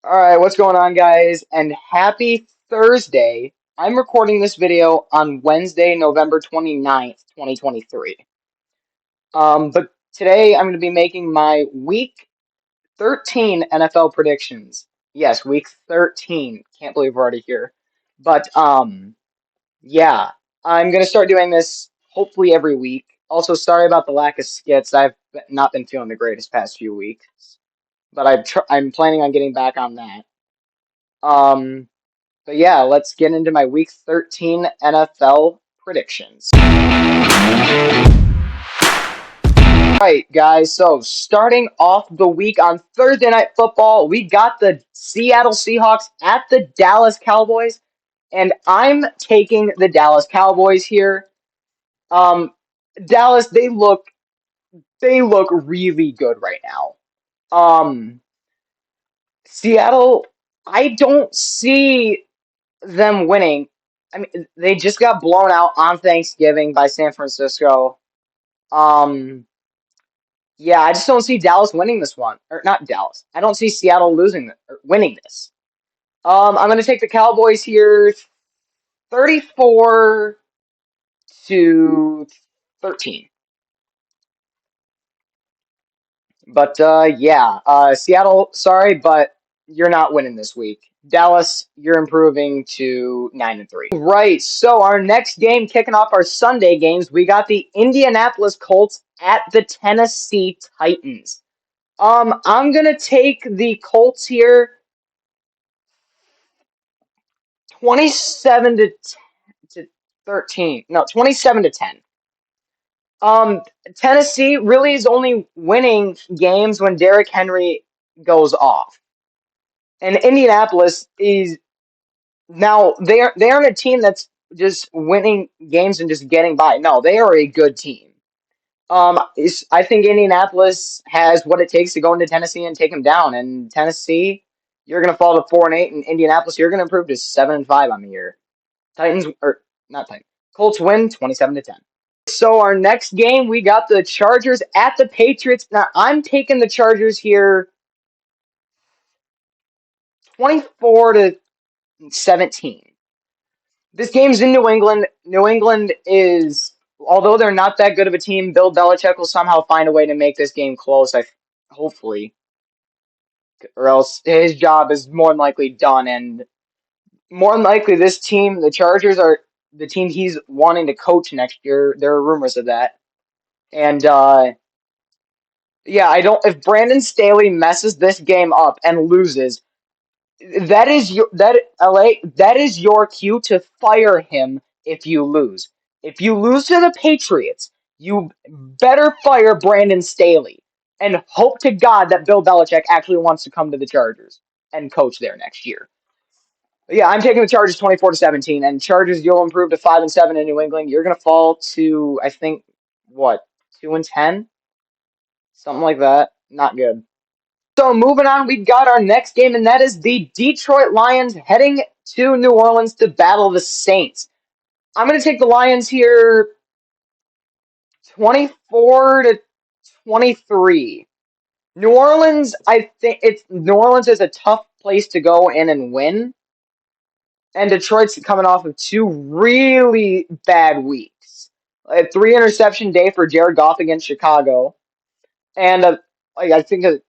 All right, what's going on, guys? And happy Thursday. I'm recording this video on Wednesday, November 29th, 2023. But today I'm going to be making my week 13 NFL predictions. Yes, week 13. Can't believe we're already here. But yeah, I'm going to start doing this hopefully every week. Also, sorry about the lack of skits. Not been feeling the greatest past few weeks, but I'm planning on getting back on that. Um But yeah, let's get into my week 13 NFL predictions. Right, guys. So starting off the week on Thursday Night Football, we got the Seattle Seahawks at the Dallas Cowboys, and I'm taking the Dallas Cowboys here. Um, Dallas, they look really good right now. Seattle, I don't see them winning. I mean, they just got blown out on Thanksgiving by San Francisco. Um, yeah, I just don't see Dallas winning this one, or not Dallas. I don't see Seattle losing or winning this. I'm gonna take the Cowboys here, 34-13. But yeah, Seattle, sorry, but you're not winning this week. Dallas, you're improving to 9-3. Right. So our next game, kicking off our Sunday games, we got the Indianapolis Colts at the Tennessee Titans. I'm gonna take the Colts here, 27 to 13. No, 27 to 10. Um, Tennessee really is only winning games when Derrick Henry goes off. And Indianapolis is now they aren't a team that's just winning games and just getting by. No, they are a good team. I think Indianapolis has what it takes to go into Tennessee and take them down. And Tennessee, you're gonna fall to 4-8, and Indianapolis, you're gonna improve to 7-5 on the year. Titans or not Titans. Colts win 27 to 10. So our next game, we got the Chargers at the Patriots. Now I'm taking the Chargers here, 24 to 17. This game's in New England. New England is, although they're not that good of a team, Bill Belichick will somehow find a way to make this game close. Hopefully, or else his job is more than likely done. And more than likely, this team, the Chargers, are the team he's wanting to coach next year. There are rumors of that. And yeah, I don't. If Brandon Staley messes this game up and loses, that is your cue to fire him if you lose. If you lose to the Patriots, you better fire Brandon Staley and hope to God that Bill Belichick actually wants to come to the Chargers and coach there next year. But yeah, I'm taking the Chargers 24 to 17, and Chargers you'll improve to 5-7 in New England. You're gonna fall to I think what 2-10, something like that. Not good. So moving on, we got our next game, and that is the Detroit Lions heading to New Orleans to battle the Saints. I'm going to take the Lions here, 24 to 23. New Orleans is a tough place to go in and win, and Detroit's coming off of two really bad weeks. A three interception day for Jared Goff against Chicago, and I think a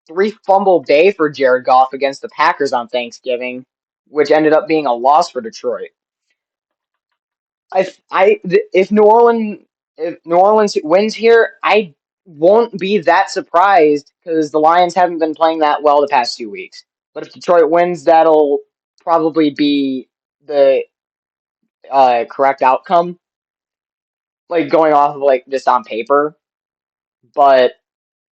three fumble day for Jared Goff against the Packers on Thanksgiving, which ended up being a loss for Detroit. If New Orleans wins here, I won't be that surprised because the Lions haven't been playing that well the past 2 weeks. But if Detroit wins, that'll probably be the correct outcome, like going off of like just on paper. But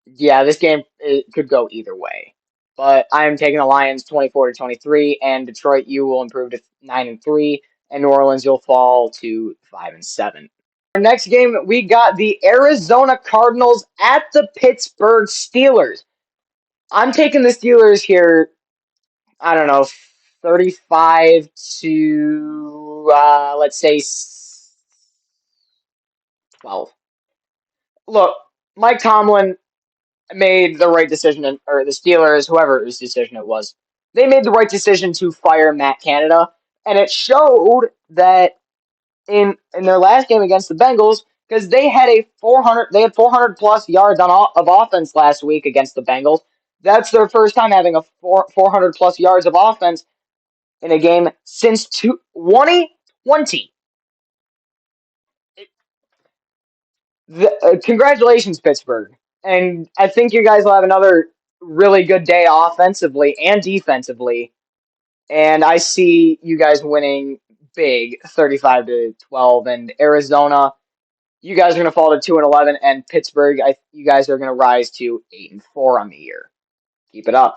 yeah, this game it could go either way. But I'm taking the Lions 24 to 23, and Detroit you will improve to 9-3, and New Orleans you'll fall to 5-7. Our next game we got the Arizona Cardinals at the Pittsburgh Steelers. I'm taking the Steelers here. I don't know, 35 to let's say 12. Look, Mike Tomlin made the right decision, or the Steelers, whoever whose decision it was, they made the right decision to fire Matt Canada, and it showed that in their last game against the Bengals because they had 400 plus yards of offense last week against the Bengals. That's their first time having a 400 plus yards of offense in a game since 2020. Congratulations, Pittsburgh. And I think you guys will have another really good day offensively and defensively. And I see you guys winning big, 35-12. And Arizona, you guys are going to fall to 2-11. And Pittsburgh, you guys are going to rise to 8-4 on the year. Keep it up.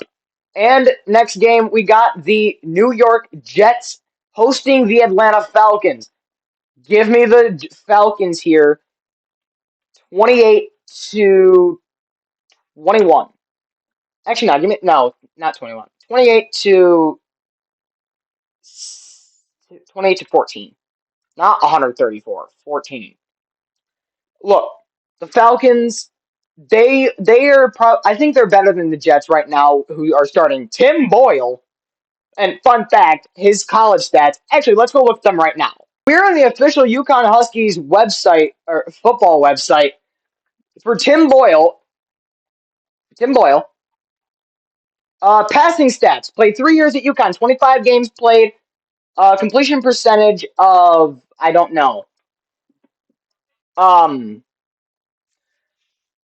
And next game, we got the New York Jets hosting the Atlanta Falcons. Give me the Falcons here, 28 to 21. Actually, no, not 21. 28 to 14. Not 134, 14. Look, the Falcons, I think they're better than the Jets right now, who are starting Tim Boyle. And fun fact, his college stats. Actually, let's go look at them right now. We're on the official UConn Huskies website or football website for Tim Boyle. Passing stats. Played 3 years at UConn. 25 games played. Completion percentage of I don't know. Um,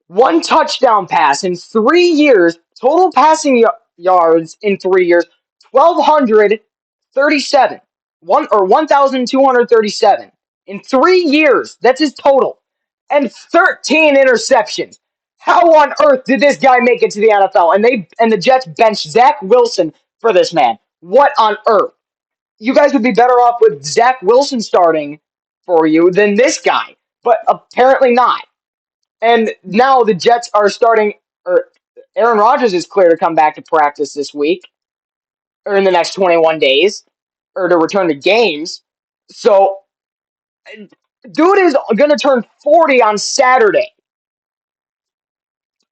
One touchdown pass in 3 years. Total passing yards in 3 years. 1,237. 1,237 in 3 years. That's his total, and 13 interceptions. How on earth did this guy make it to the NFL? And the Jets benched Zach Wilson for this man. What on earth? You guys would be better off with Zach Wilson starting for you than this guy, but apparently not. And now the Jets are starting, or Aaron Rodgers is clear to come back to practice this week, or in the next 21 days, or to return to games. So, dude is going to turn 40 on Saturday.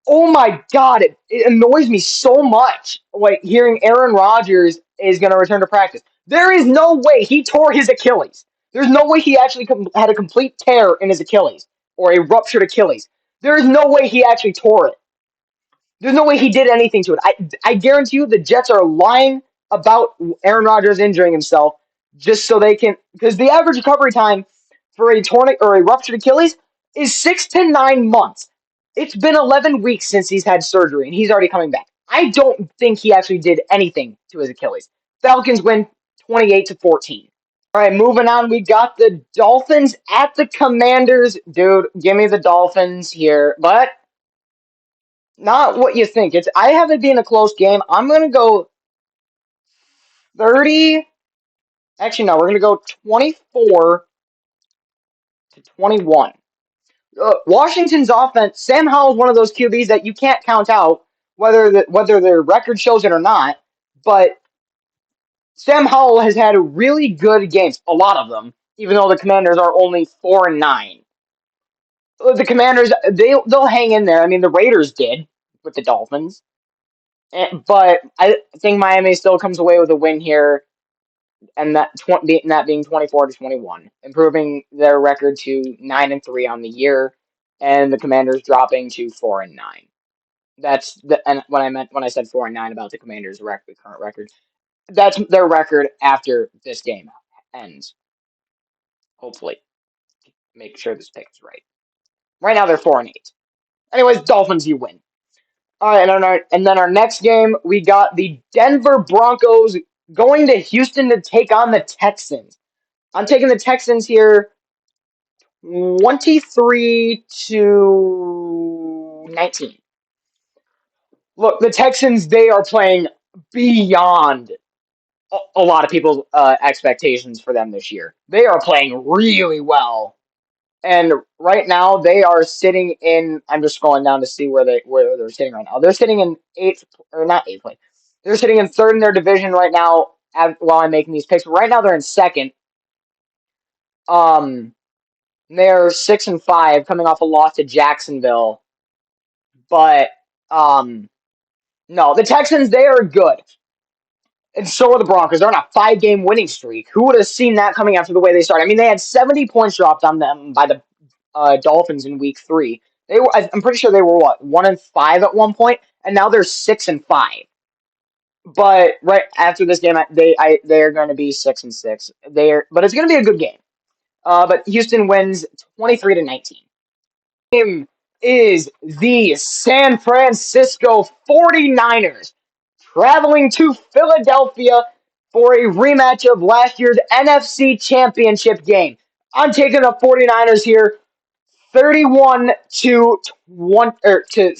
Oh my God, it annoys me so much, like hearing Aaron Rodgers is going to return to practice. There is no way he tore his Achilles. There's no way he actually had a complete tear in his Achilles or a ruptured Achilles. There is no way he actually tore it. There's no way he did anything to it. I guarantee you the Jets are lying about Aaron Rodgers injuring himself just so they can, because the average recovery time for a torn or a ruptured Achilles is 6 to 9 months. It's been 11 weeks since he's had surgery and he's already coming back. I don't think he actually did anything to his Achilles. Falcons win 28 to 14. All right, moving on. We got the Dolphins at the Commanders. Dude, give me the Dolphins here. But not what you think. I have it being a close game. I'm gonna go 30. Actually, no, we're gonna go 24-21. Washington's offense. Sam Howell is one of those QBs that you can't count out whether their record shows it or not. But Sam Howell has had really good games, a lot of them, even though the Commanders are only 4-9. The Commanders, they'll hang in there. I mean, the Raiders did with the Dolphins. But I think Miami still comes away with a win here, and that being 24-21, improving their record to 9-3 on the year, and the Commanders dropping to 4-9. And when I said 4-9 about the Commanders' current record, that's their record after this game ends. Hopefully, make sure this pick is right. Right now they're 4-8. Anyways, Dolphins, you win. All right, and then our next game, we got the Denver Broncos going to Houston to take on the Texans. I'm taking the Texans here 23-19. Look, the Texans, they are playing beyond a lot of people's expectations for them this year. They are playing really well. And right now they are sitting in. I'm just scrolling down to see where they're sitting right now. They're sitting in eighth, or not eighth place. They're sitting in third in their division right now. While I'm making these picks, right now they're in second. They're 6-5, coming off a loss to Jacksonville. But no, the Texans, they are good. And so are the Broncos. They're on a 5-game winning streak. Who would have seen that coming after the way they started? I mean, they had 70 points dropped on them by the Dolphins in Week 3. They were. I'm pretty sure they were what 1-5 at one point, and now they're 6-5. But right after this game, they're going to be 6-6. But it's going to be a good game. But Houston wins 23-19. Game is the San Francisco 49ers traveling to Philadelphia for a rematch of last year's NFC Championship game. I'm taking the 49ers here 31 to 1 or to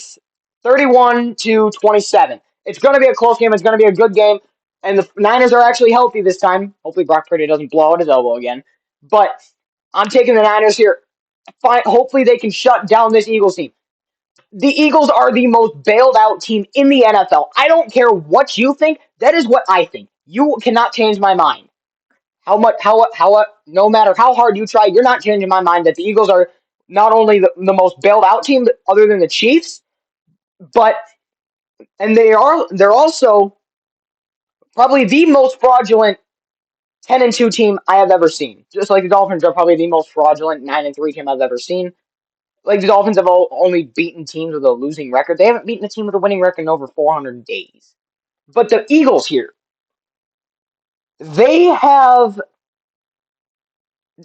31 to 27. It's going to be a close game. It's going to be a good game. And the Niners are actually healthy this time. Hopefully Brock Purdy doesn't blow out his elbow again. But I'm taking the Niners here. Hopefully they can shut down this Eagles team. The Eagles are the most bailed out team in the NFL. I don't care what you think. That is what I think. You cannot change my mind. No matter how hard you try, you're not changing my mind that the Eagles are not only the most bailed out team other than the Chiefs, but and they're also probably the most fraudulent 10-2 team I have ever seen. Just like the Dolphins are probably the most fraudulent 9-3 team I've ever seen. Like the Dolphins have only beaten teams with a losing record. They haven't beaten a team with a winning record in over 400 days. But the Eagles here, they have.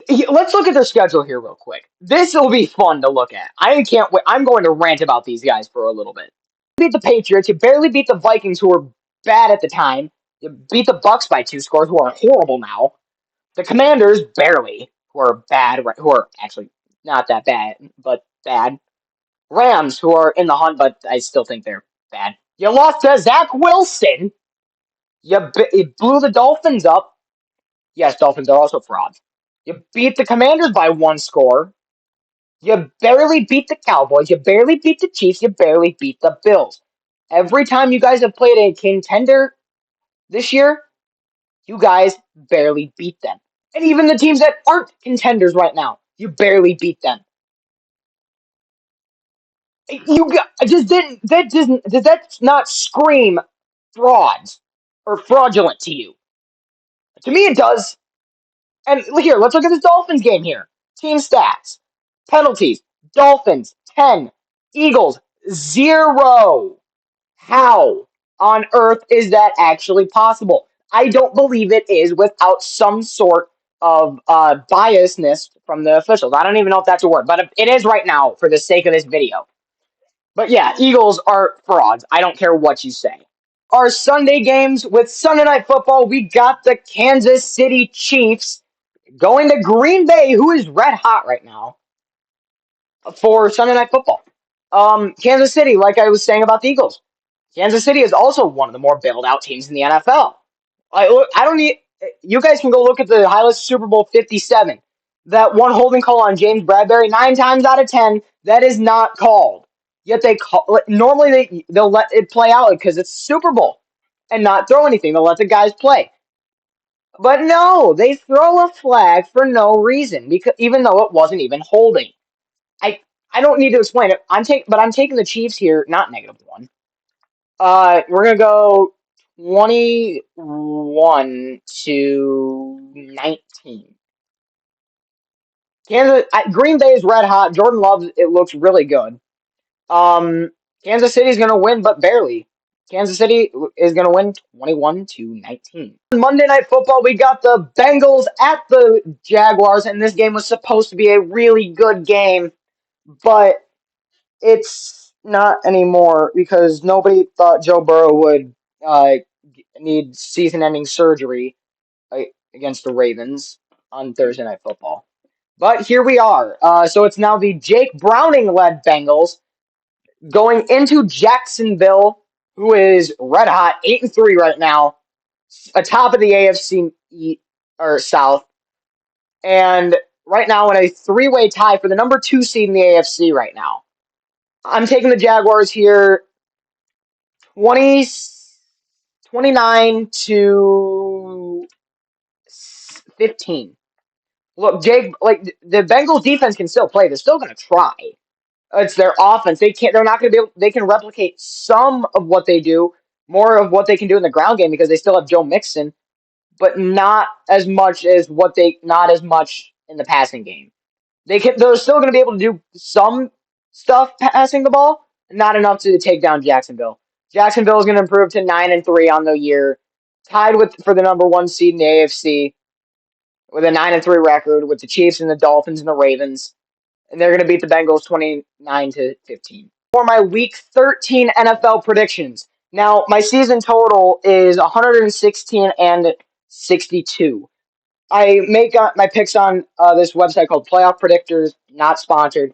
Let's look at their schedule here real quick. This will be fun to look at. I can't wait. I'm going to rant about these guys for a little bit. You beat the Patriots. You barely beat the Vikings, who were bad at the time. You beat the Bucks by 2 scores, who are horrible now. The Commanders, barely, who are bad, who are actually not that bad, but bad. Rams, who are in the hunt, but I still think they're bad. You lost to Zach Wilson. You blew the Dolphins up. Yes, Dolphins are also frauds. You beat the Commanders by 1 score. You barely beat the Cowboys. You barely beat the Chiefs. You barely beat the Bills. Every time you guys have played a contender this year, you guys barely beat them. And even the teams that aren't contenders right now, you barely beat them. Just didn't that does that not scream frauds or fraudulent to you? To me, it does. And here, let's look at this Dolphins game here. Team stats, penalties: Dolphins 10, Eagles 0. How on earth is that actually possible? I don't believe it is without some sort of biasness from the officials. I don't even know if that's a word, but it is right now for the sake of this video. But yeah, Eagles are frauds. I don't care what you say. Our Sunday games with Sunday Night Football, we got the Kansas City Chiefs going to Green Bay, who is red hot right now, for Sunday Night Football. Kansas City, like I was saying about the Eagles, Kansas City is also one of the more bailed out teams in the NFL. I don't need. You guys can go look at the highlights of Super Bowl 57. That one holding call on James Bradbury, 9 times out of 10, that is not called. Yet they call normally they'll let it play out because it's Super Bowl and not throw anything. They'll let the guys play. But no, they throw a flag for no reason because even though it wasn't even holding. I I don't need to explain it. I'm taking the Chiefs here, not -1. We're gonna go 21-19. Green Bay is red hot. Jordan Love, it looks really good. Um, Kansas City's gonna win, but barely. Kansas City is gonna win 21-19. Monday Night Football, we got the Bengals at the Jaguars, and this game was supposed to be a really good game, but it's not anymore because nobody thought Joe Burrow would uh, need season-ending surgery uh, against the Ravens on Thursday Night Football. But here we are. So it's now the Jake Browning-led Bengals going into Jacksonville, who is red hot, 8-3 right now, atop of the AFC or South, and right now in a 3-way tie for the number 2 seed in the AFC right now. I'm taking the Jaguars here 20, 29-15. Look, Jake, like the Bengals defense can still play. They're still going to try. It's their offense. They're not going to be able. They can replicate some of what they do, more of what they can do in the ground game because they still have Joe Mixon, but not as much as not as much in the passing game. They're still going to be able to do some stuff passing the ball, not enough to take down Jacksonville. Jacksonville is going to improve to 9-3 on the year, tied with for the number one seed in the AFC with a 9-3 record with the Chiefs and the Dolphins and the Ravens, and they're going to beat the Bengals 29-15. For my Week 13 NFL predictions, now my season total is 116 and 62. I make my picks on this website called Playoff Predictors, not sponsored,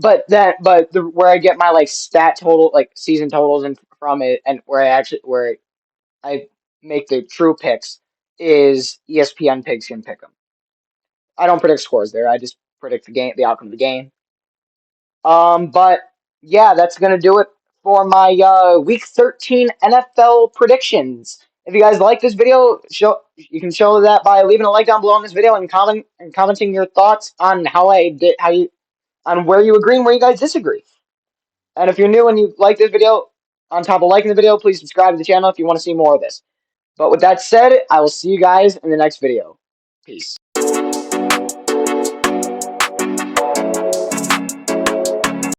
where I get my like stat total, like season totals, and from it, and where I make the true picks is ESPN Pigs Can Pick 'em. I don't predict scores there. I just predict the outcome of the game. But yeah, that's gonna do it for my Week 13 NFL predictions. If you guys like this video, you can show that by leaving a like down below on this video and commenting your thoughts on on where you agree and where you guys disagree. And if you're new and you like this video, on top of liking the video, please subscribe to the channel if you want to see more of this. But with that said, I will see you guys in the next video. Peace.